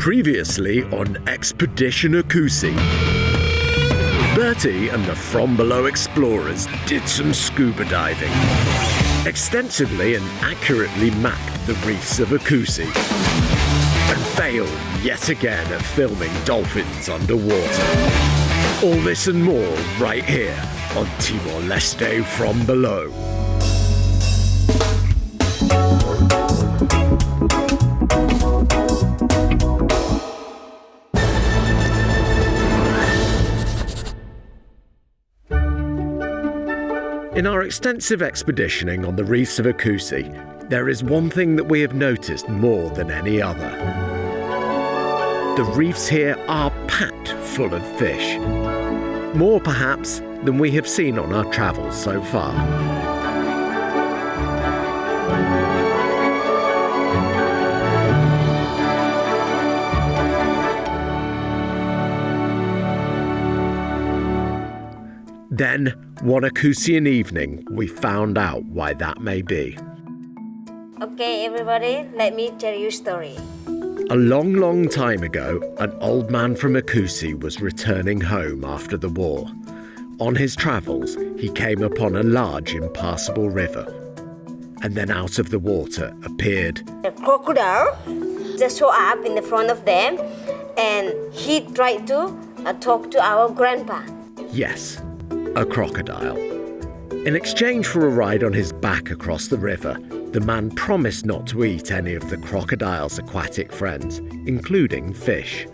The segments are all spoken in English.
Previously on Expedition Oé-Cusse, Bertie and the From Below explorers did some scuba diving, extensively and accurately mapped the reefs of Oé-Cusse, and failed yet again at filming dolphins underwater. All this and more right here on Timor-Leste From Below. In our extensive expeditioning on the reefs of Oé-Cusse, there is one thing that we have noticed more than any other. The reefs here are packed full of fish. More perhaps than we have seen on our travels so far. Then, one Oé-Cussean evening, we found out why that may be. Okay, everybody, let me tell you a story. A long, long time ago, an old man from Oé-Cusse was returning home after the war. On his travels, he came upon a large, impassable river. And then out of the water appeared The crocodile just showed up in the front of them, and he tried to talk to our grandpa. Yes, a crocodile. In exchange for a ride on his back across the river, the man promised not to eat any of the crocodile's aquatic friends, including fish.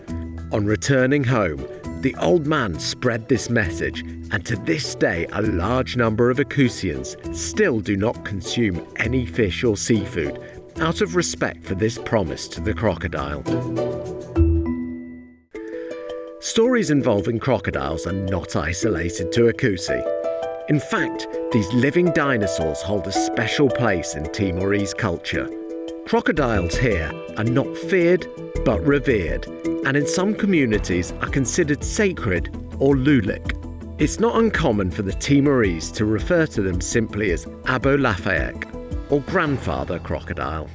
On returning home, the old man spread this message, and to this day a large number of Oé-Cusseans still do not consume any fish or seafood out of respect for this promise to the crocodile. Stories involving crocodiles are not isolated to Oé-Cusse. In fact, these living dinosaurs hold a special place in Timorese culture. Crocodiles here are not feared, but revered, and in some communities are considered sacred or lulik. It's not uncommon for the Timorese to refer to them simply as Abo Lafayette, or grandfather crocodile.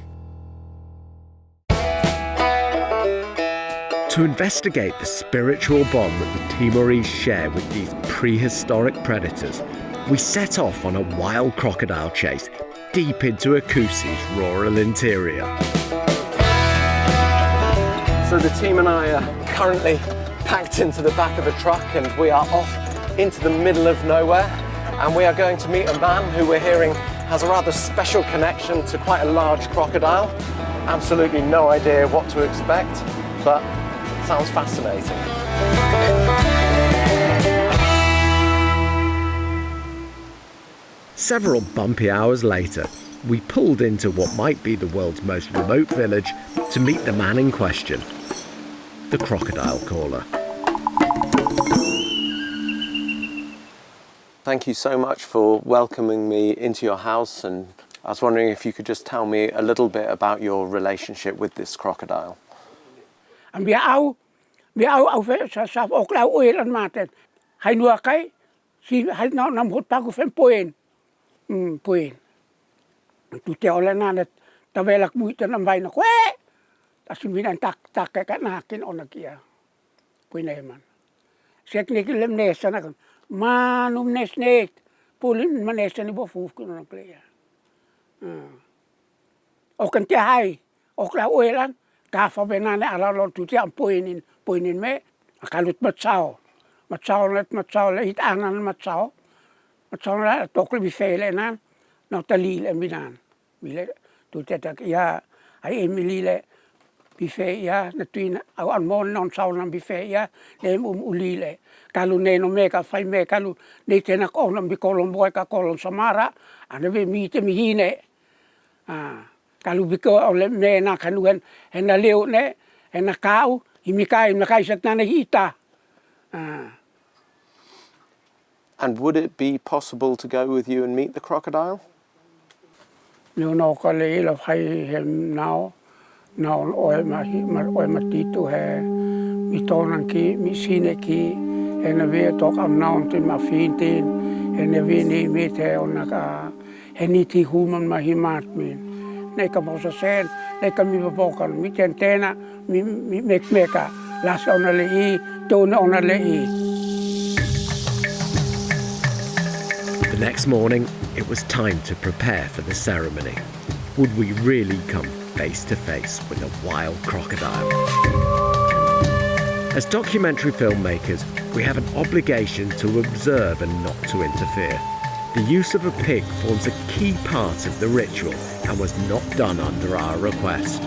To investigate the spiritual bond that the Timorese share with these prehistoric predators, we set off on a wild crocodile chase deep into Oé-Cusse's rural interior. So the team and I are currently packed into the back of a truck, and we are off into the middle of nowhere, and we are going to meet a man who we're hearing has a rather special connection to quite a large crocodile. Absolutely no idea what to expect, but it sounds fascinating. Several bumpy hours later, we pulled into what might be the world's most remote village to meet the man in question, the crocodile caller. Thank you so much for welcoming me into your house, and I was wondering if you could just tell me a little bit about your relationship with this crocodile. Poin. Tu te ole na ta velak muita na vai na kwe. Ta siminan tak ka na kin ona kia. Poin e man. Sek ne kilem ne sana kan. Manum nesnet. Pulin manesa ni bo fuf kun na playa. O kan te hai. O kla oelan ka fa benane ala lo tu te am poinin me. Akalut matsao. Matsao le hit anan matsao. Matsao la tokle bi fele nan. No talile minan. Mile tu te tak ya ai emilile bi fe ya na tuina au an mon non sao nan bi fe ya le ulile. Kalu ne no me ka fai me kalu ne te na ko nan bi kolon boy ka kolon samara ana be mi te mi hine. Kalu bi ko ole me na kanuen hena leu ne hena kau imikai na kai sat na hita. And would it be possible to go with you and meet the crocodile? No kale la fai hem now oe matito he mi tonan ki mi sine ki ena ve tok am naun te ma fintin ena ve ni me te ona ka heni ti human ma himat min nei ka mo sa sen, nei ka mi bokan, mi tentena, mi meka, las ona le I, tona ona le I. The next morning, it was time to prepare for the ceremony. Would we really come face to face with a wild crocodile? As documentary filmmakers, we have an obligation to observe and not to interfere. The use of a pig forms a key part of the ritual and was not done under our request.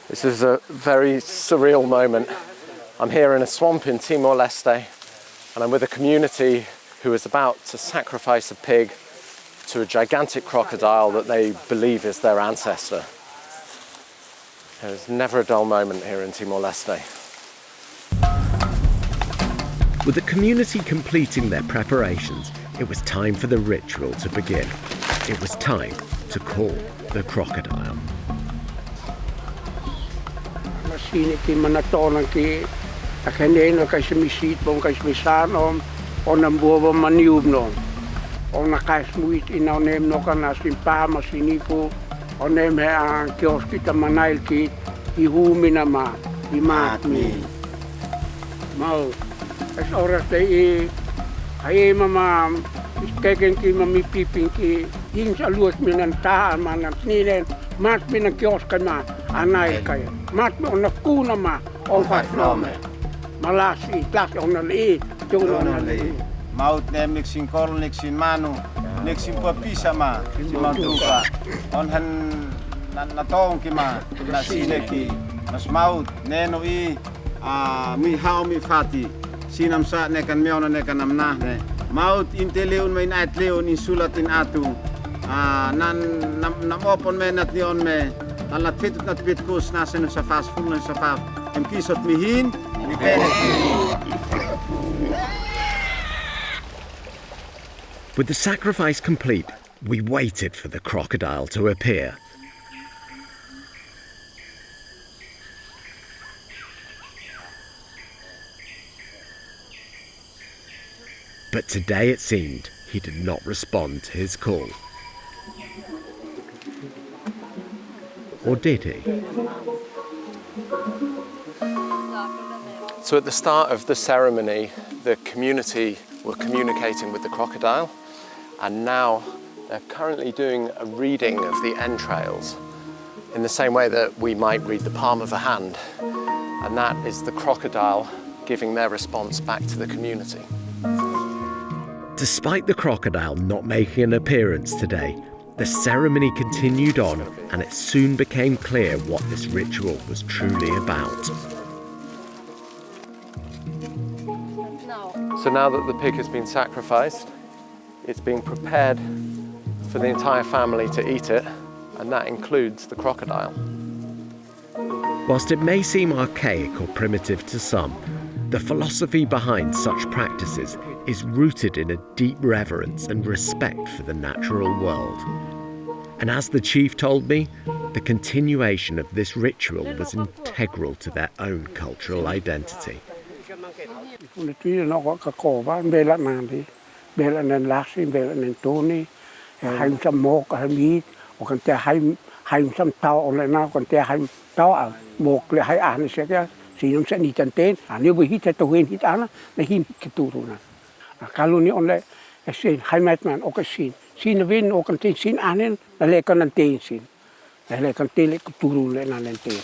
This is a very surreal moment. I'm here in a swamp in Timor-Leste, and I'm with a community who is about to sacrifice a pig to a gigantic crocodile that they believe is their ancestor. There's never a dull moment here in Timor-Leste. With the community completing their preparations, it was time for the ritual to begin. It was time to call the crocodile. Masini ki manatonan ki akaneno kay sumisit bong kay sumisanom on buwa maniub non. On nakasmuit inaonem no kana simpa masinipo onem he ang kioskita manail ki ihumi na ma imatmi. Mau es oras de ay mama iskeken ki mami piping ki hing sa luos minanta manan ninen mat minang kioskan ma anay kaya mat on nakuna ma on fasnome malasi tlak on ali tunon ali maut nem nixin kol nixin manu nixin papisa ma si mantuka on han natong ki ma na sineki mas maut neno I mi hao mi fati sinam sa ne kan meona ne kan amnah ne maut inteleun main atleun insulatin atu nam opon me nat ni on me alat fitut nat bitkus nasen sa fast full sa fast em kisot mihin ni penet. With the sacrifice complete, we waited for the crocodile to appear. But today it seemed he did not respond to his call. Or did he? So at the start of the ceremony, the community were communicating with the crocodile, and now they're currently doing a reading of the entrails in the same way that we might read the palm of a hand, and that is the crocodile giving their response back to the community. Despite the crocodile not making an appearance today, the ceremony continued on, and it soon became clear what this ritual was truly about. So now that the pig has been sacrificed, it's being prepared for the entire family to eat it, and that includes the crocodile. Whilst it may seem archaic or primitive to some, the philosophy behind such practices is rooted in a deep reverence and respect for the natural world. And as the chief told me, the continuation of this ritual was integral to their own cultural identity. Sinam sa ni tanten ani bu hit to hin hit ana na hin kituruna kalau ni onle sin haimat man o kasin sin win o kan tin sin anen na le kan ten sin na le kan tele kituru le na ten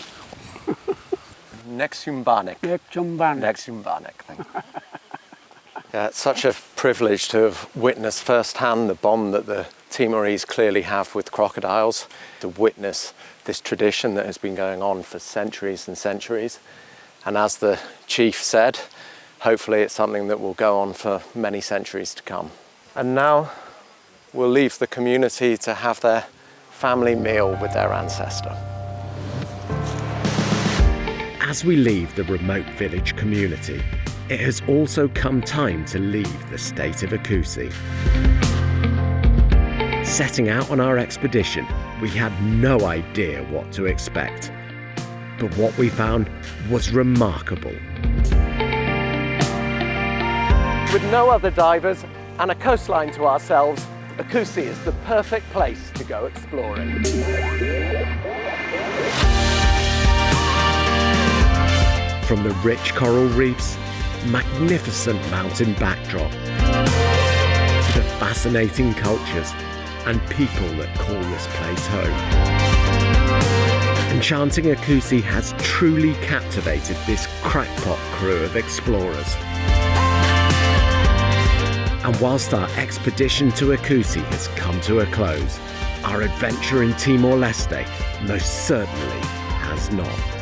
Nexumbanek. Thank you. Yeah, it's such a privilege to have witnessed firsthand the bond that the Timorese clearly have with crocodiles, to witness this tradition that has been going on for centuries and centuries. And as the chief said, hopefully it's something that will go on for many centuries to come. And now we'll leave the community to have their family meal with their ancestor. As we leave the remote village community, it has also come time to leave the state of Oé-Cusse. Setting out on our expedition, we had no idea what to expect. But what we found was remarkable. With no other divers and a coastline to ourselves, Oé-Cusse is the perfect place to go exploring. From the rich coral reefs, magnificent mountain backdrop, to the fascinating cultures and people that call this place home. Enchanting Oé-Cusse has truly captivated this crackpot crew of explorers. And whilst our expedition to Oé-Cusse has come to a close, our adventure in Timor-Leste most certainly has not.